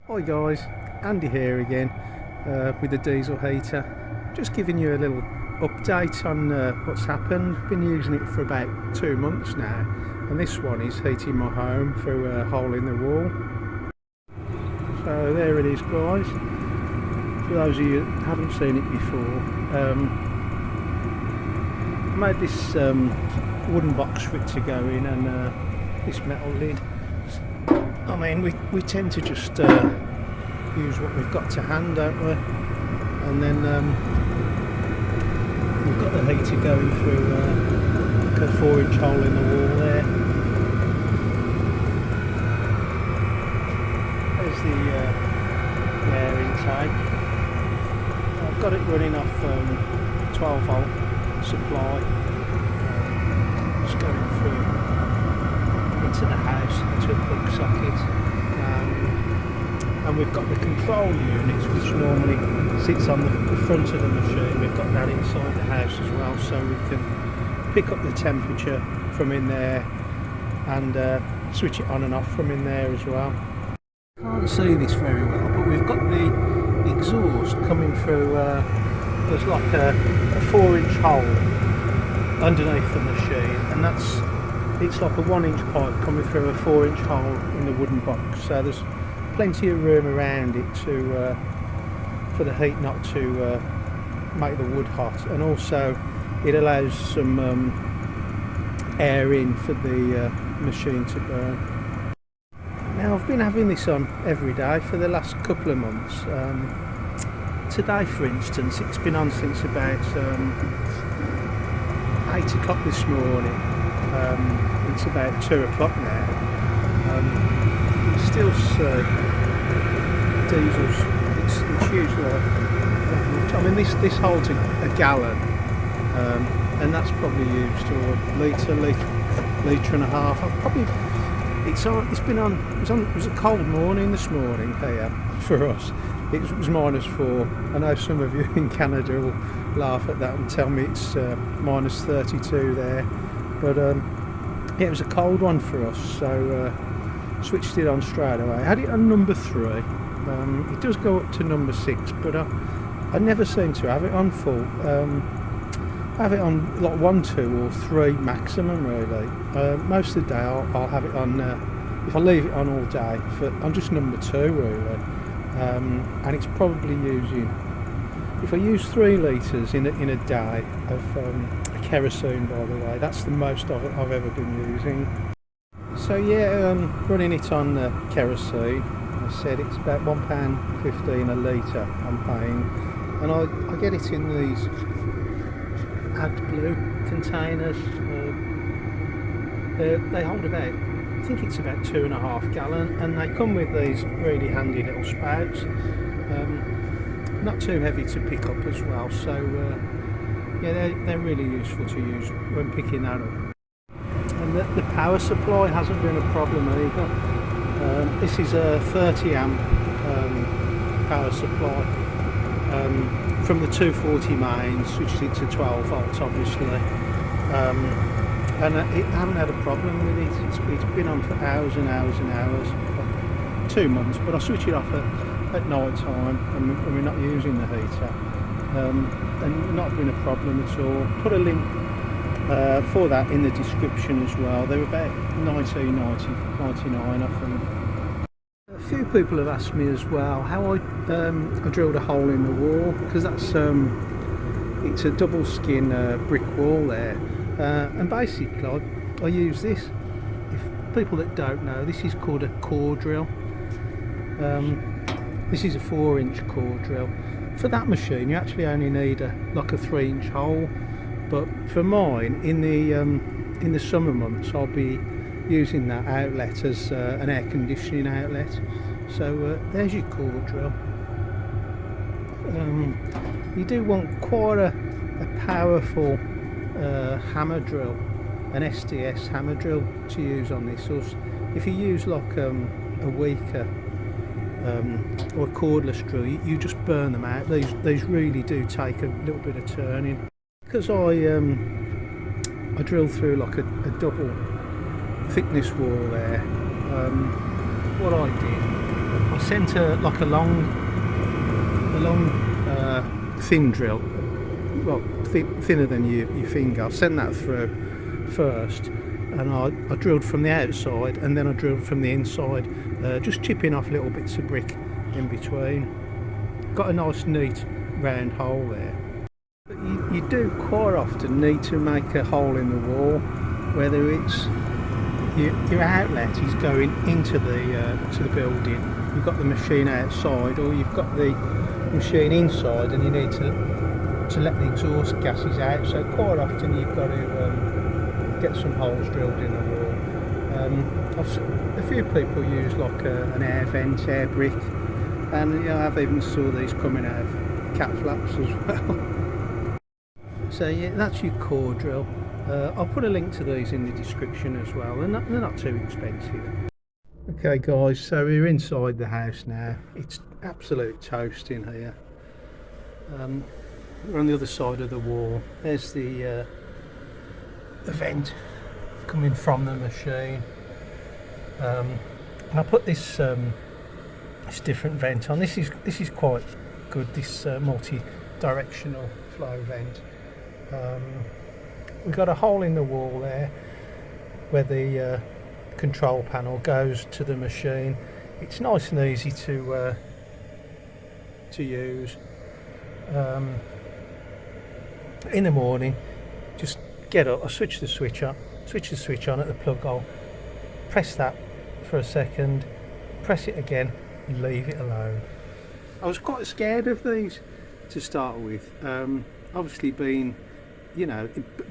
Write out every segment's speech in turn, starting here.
Hi guys, Andy here again with the diesel heater. Just giving you a little update on what's happened. Been using it for about 2 months now, and this one is heating my home through a hole in the wall. So there it is guys. For those of you who haven't seen it before, I made this wooden box for it to go in, and this metal lid. I mean, we tend to just use what we've got to hand, don't we? And then we've got the heater going through like a 4-inch hole in the wall there. There's the air intake. I've got it running off 12 volt supply. Just going through into the house, into a plug socket, and we've got the control unit which normally sits on the front of the machine. We've got that inside the house as well, so we can pick up the temperature from in there and switch it on and off from in there as well. Can't see this very well, but we've got the exhaust coming through. There's like a 4-inch hole underneath the machine, and it's like a 1-inch pipe coming through a 4-inch hole in the wooden box, so there's plenty of room around it to for the heat not to make the wood hot, and also it allows some air in for the machine to burn. Now I've been having this on every day for the last couple of months. Today for instance, it's been on since about 8 o'clock this morning. It's about 2 o'clock now. Still diesels, it's usually like, I mean this holds a gallon, and that's probably used to a litre and a half. I've probably it was a cold morning this morning here for us. It was -4. I know some of you in Canada will laugh at that and tell me it's -32 there, but yeah, it was a cold one for us, so switched it on straight away. I had it on number 3. It does go up to number 6, but I never seem to have it on full. I have it on like 1, 2 or 3 maximum really. Most of the day I'll have it on, if I leave it on all day, on just number 2 really. And it's probably using, if I use 3 litres in a day of kerosene, by the way, that's the most of it I've ever been using. So yeah, running it on kerosene, I said it's about £1.15 a litre I'm paying, and I get it in these AdBlue containers. They hold about, I think it's about 2.5 gallon, and they come with these really handy little spouts, not too heavy to pick up as well, so yeah, they're really useful to use when picking that up. And the power supply hasn't been a problem either. This is a 30 amp power supply from the 240 main, switched it to 12 volts obviously, and I haven't had a problem with it. It's been on for hours and hours and hours, 2 months, but I switch it off at night time when we're not using the heater, and not been a problem at all. Put a link for that in the description as well. They're about $19.99 I think. A few people have asked me as well how I drilled a hole in the wall, because that's it's a double skin brick wall there, and basically I use this. If people that don't know, this is called a core drill. This is a 4-inch core drill. For that machine you actually only need like a 3-inch hole, but for mine in the summer months I'll be using that outlet as an air conditioning outlet. So there's your core drill. You do want quite a powerful hammer drill, an SDS hammer drill to use on this. Or if you use like a weaker or a cordless drill, you just burn them out. These really do take a little bit of turning. Because I drill through like a double thickness wall there, what I did, I I sent like a long thin drill, well, thinner than your finger. I sent that through first, and I drilled from the outside, and then I drilled from the inside, just chipping off little bits of brick in between. Got a nice neat round hole there. But you do quite often need to make a hole in the wall, whether it's your outlet is going into the to the building, you've got the machine outside, or you've got the machine inside and you need to let the exhaust gases out. So quite often you've got to get some holes drilled in the wall. A few people use like an air vent, air brick, and I've even saw these coming out of cat flaps as well. So yeah, that's your core drill. I'll put a link to these in the description as well. They're not too expensive. Okay guys, so we're inside the house now. It's absolute toast in here. We're on the other side of the wall. There's the vent coming from the machine. And I put this different vent on. This is quite good. This multi-directional flow vent. We've got a hole in the wall there where the control panel goes to the machine. It's nice and easy to use. In the morning, just get up, I switch the switch on at the plug hole, press that for a second, press it again, and leave it alone. I was quite scared of these to start with, obviously being,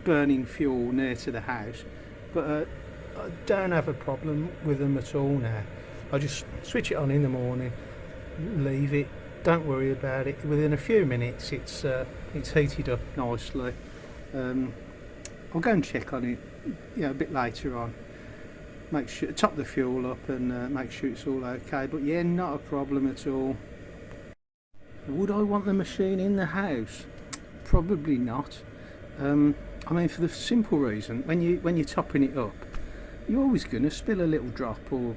burning fuel near to the house, but I don't have a problem with them at all now. I just switch it on in the morning, leave it, don't worry about it. Within a few minutes it's heated up nicely. I'll go and check on it a bit later on, make sure, top the fuel up and make sure it's all okay, but yeah, not a problem at all. Would I want the machine in the house? Probably not. I mean, for the simple reason, when you're topping it up, you're always going to spill a little drop, or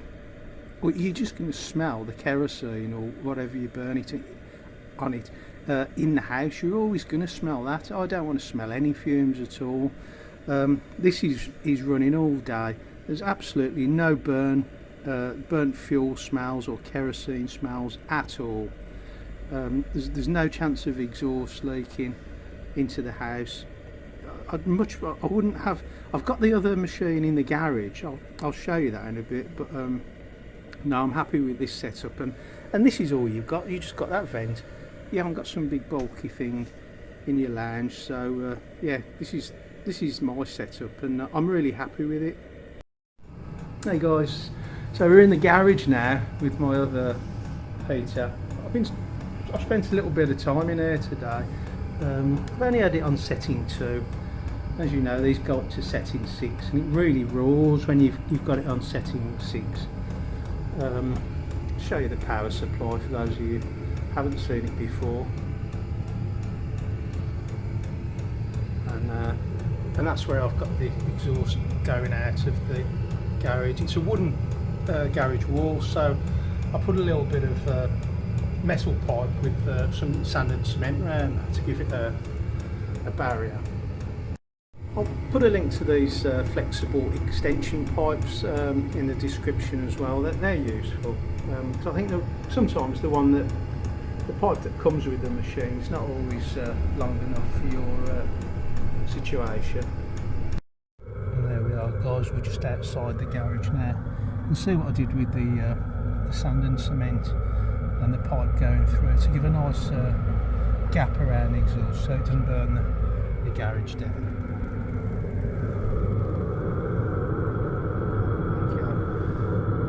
you're just going to smell the kerosene or whatever you burn it on it in the house. You're always going to smell that. I don't want to smell any fumes at all. This is running all day. There's absolutely no burnt fuel smells or kerosene smells at all. There's no chance of exhaust leaking into the house. I wouldn't have. I've got the other machine in the garage. I'll show you that in a bit. But no, I'm happy with this setup, and this is all you've got. You just got that vent. You haven't got some big bulky thing in your lounge. So yeah, this is my setup, and I'm really happy with it. Hey guys, so we're in the garage now with my other heater. I spent a little bit of time in here today. I've only had it on setting 2. As you know, these go up to setting 6, and it really roars when you've got it on setting 6. Show you the power supply for those of you who haven't seen it before. And that's where I've got the exhaust going out of the garage. It's a wooden garage wall, so I put a little bit of metal pipe with some sand and cement around that to give it a barrier. I'll put a link to these flexible extension pipes in the description as well. They're useful, because I think sometimes the pipe that comes with the machine is not always long enough for your situation. And there we are guys, we're just outside the garage now. You can see what I did with the sand and cement and the pipe going through to give a nice gap around the exhaust so it doesn't burn the garage down.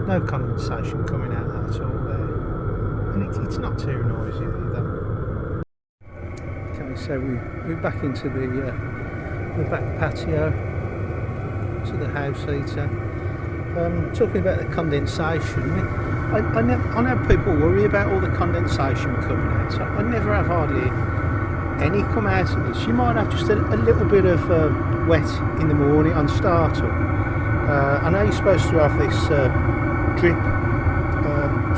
No condensation coming out of that at all there, and it's not too noisy either. Okay, so we're back into the back patio, to the house heater. Talking about the condensation, I know people worry about all the condensation coming out. So I never have hardly any come out of this. You might have just a little bit of wet in the morning on startup. I know you're supposed to have this drip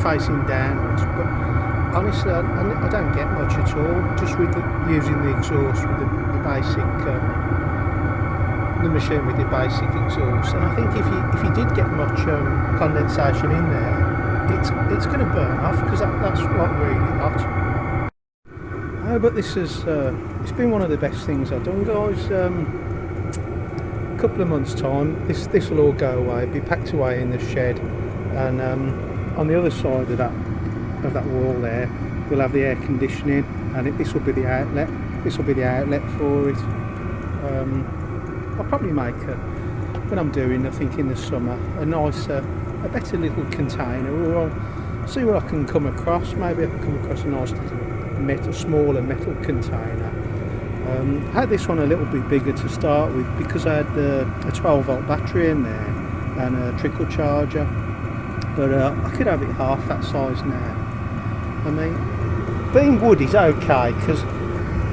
facing downwards, but honestly I don't get much at all, just with using the exhaust with the basic the machine with the basic exhaust. And I think if you did get much condensation in there, it's going to burn off, because that's like really hot. Oh, but this is it's been one of the best things I've done, guys. A couple of months time, this will all go away, be packed away in the shed, and on the other side of that wall there, we'll have the air conditioning, and this will be the outlet. This will be the outlet for it. I'll probably make when I'm doing, I think in the summer, a nicer, a better little container, or I'll see what I can come across. Maybe I can come across a nice little smaller metal container. I had this one a little bit bigger to start with, because I had a 12-volt battery in there and a trickle charger, but I could have it half that size now. I mean, being wood is okay, because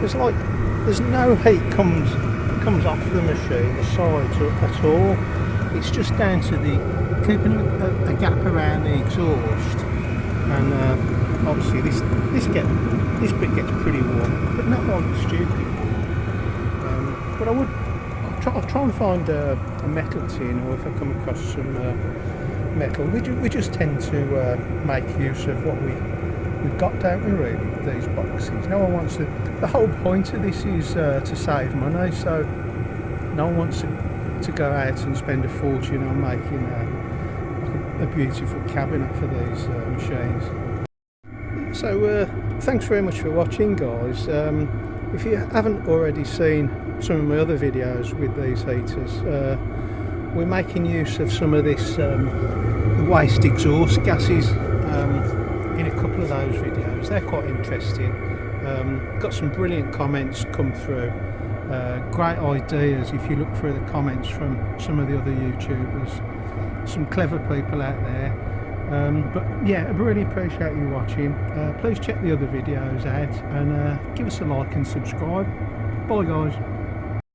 there's no heat comes off the machine, the sides at all. It's just down to the keeping a gap around the exhaust, and obviously this bit gets pretty warm, but not like stupid. But I'll try and find a metal tin, or if I come across some metal. We just tend to make use of what we've got, don't we, really, with these boxes. No one wants to. The whole point of this is to save money, so no one wants to go out and spend a fortune on making a beautiful cabinet for these machines. So thanks very much for watching, guys. If you haven't already seen some of my other videos with these heaters, we're making use of some of this waste exhaust gases in a couple of those videos. They're quite interesting. Got some brilliant comments come through, great ideas if you look through the comments from some of the other YouTubers, some clever people out there. But yeah, I really appreciate you watching. Please check the other videos out, and give us a like and subscribe. Bye, guys.